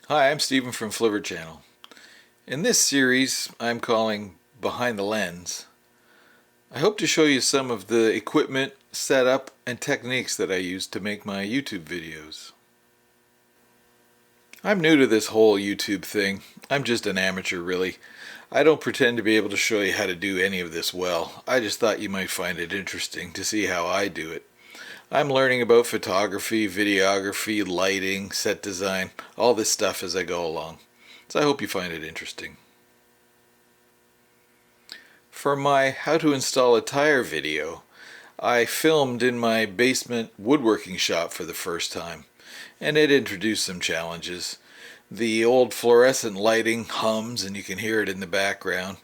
Hi, I'm Stephen from Flivver Channel. In this series I'm calling Behind the Lens, I hope to show you some of the equipment, setup, and techniques that I use to make my YouTube videos. I'm new to this whole YouTube thing. I'm just an amateur, really. I don't pretend to be able to show you how to do any of this well. I just thought you might find it interesting to see how I do it. I'm learning about photography, videography, lighting, set design, all this stuff as I go along. So I hope you find it interesting. For my how to install a tire video, I filmed in my basement woodworking shop for the first time, and it introduced some challenges. The old fluorescent lighting hums and you can hear it in the background,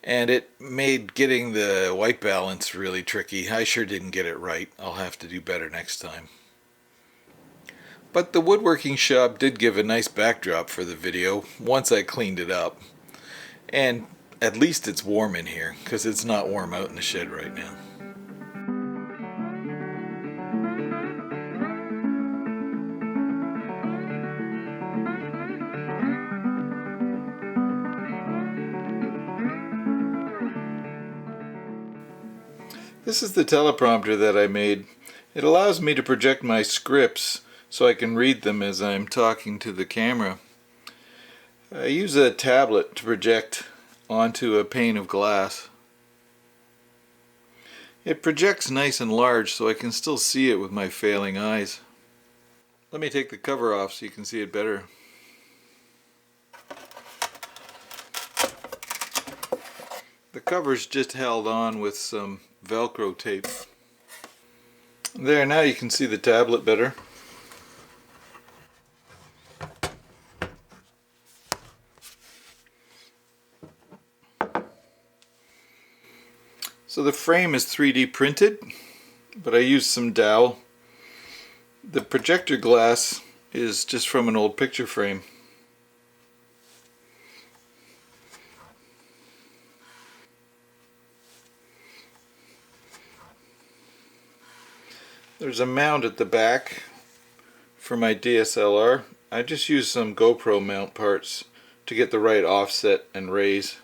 and it made getting the white balance really tricky. I sure didn't get it right. I'll have to do better next time. But the woodworking shop did give a nice backdrop for the video once I cleaned it up. And at least it's warm in here, because it's not warm out in the shed right now. This is the teleprompter that I made. It allows me to project my scripts so I can read them as I'm talking to the camera. I use a tablet to project onto a pane of glass. It projects nice and large so I can still see it with my failing eyes. Let me take the cover off so you can see it better. The cover's just held on with some Velcro tape. There, now you can see the tablet better. So the frame is 3D printed, but I used some dowel. The projector glass is just from an old picture frame. There's a mount at the back for my DSLR. I just used some GoPro mount parts to get the right offset and raise.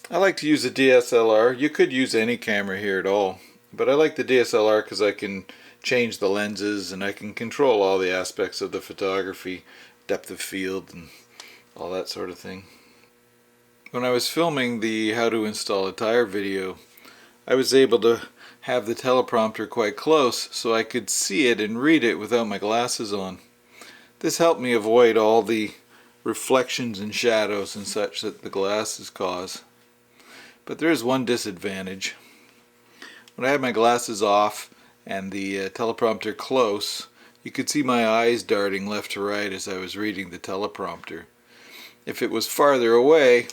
I like to use a DSLR. You could use any camera here at all, but I like the DSLR because I can change the lenses and I can control all the aspects of the photography, depth of field and all that sort of thing. When I was filming the how to install a tire video, I was able to have the teleprompter quite close so I could see it and read it without my glasses on. This helped me avoid all the reflections and shadows and such that the glasses cause. But there is one disadvantage. When I had my glasses off and the teleprompter close, you could see my eyes darting left to right as I was reading the teleprompter. If it was farther away,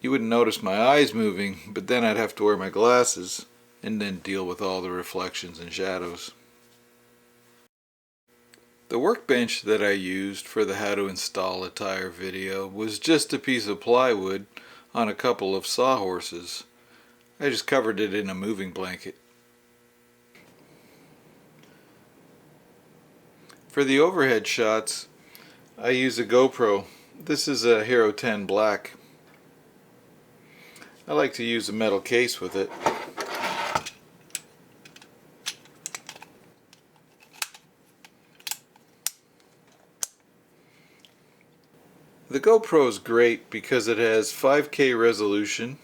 you wouldn't notice my eyes moving, but then I'd have to wear my glasses and then deal with all the reflections and shadows. The workbench that I used for the how to install a tire video was just a piece of plywood on a couple of sawhorses. I just covered it in a moving blanket. For the overhead shots, I use a GoPro. This is a Hero 10 Black. I like to use a metal case with it. The GoPro is great because it has 5K resolution,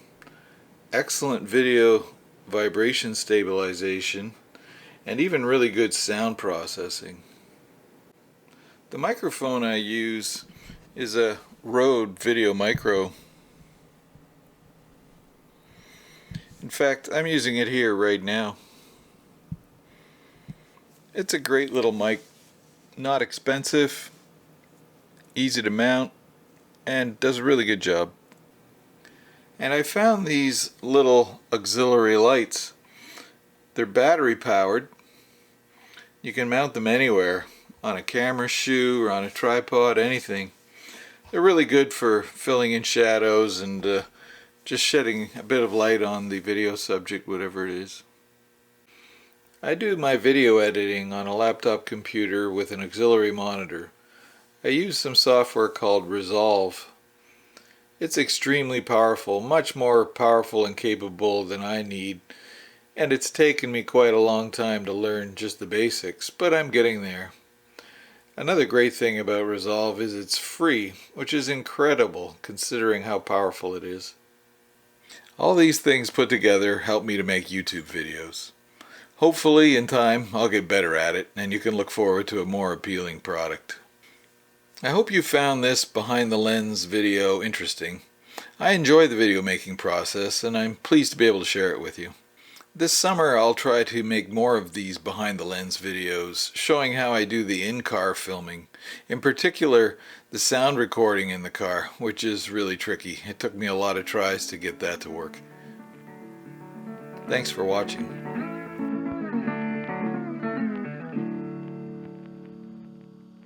excellent video vibration stabilization, and even really good sound processing. The microphone I use is a Rode Video Micro. In fact, I'm using it here right now. It's a great little mic, not expensive, easy to mount, and does a really good job. And I found these little auxiliary lights. They're battery powered. You can mount them anywhere, on a camera shoe or on a tripod, anything. They're really good for filling in shadows and just shedding a bit of light on the video subject, whatever it is. I do my video editing on a laptop computer with an auxiliary monitor. I use some software called Resolve. It's extremely powerful, much more powerful and capable than I need, and it's taken me quite a long time to learn just the basics, but I'm getting there. Another great thing about Resolve is it's free, which is incredible considering how powerful it is. All these things put together help me to make YouTube videos. Hopefully, in time, I'll get better at it, and you can look forward to a more appealing product. I hope you found this behind the lens video interesting. I enjoy the video making process, and I'm pleased to be able to share it with you. This summer I'll try to make more of these behind the lens videos, showing how I do the in-car filming. In particular, the sound recording in the car, which is really tricky. It took me a lot of tries to get that to work. Thanks for watching.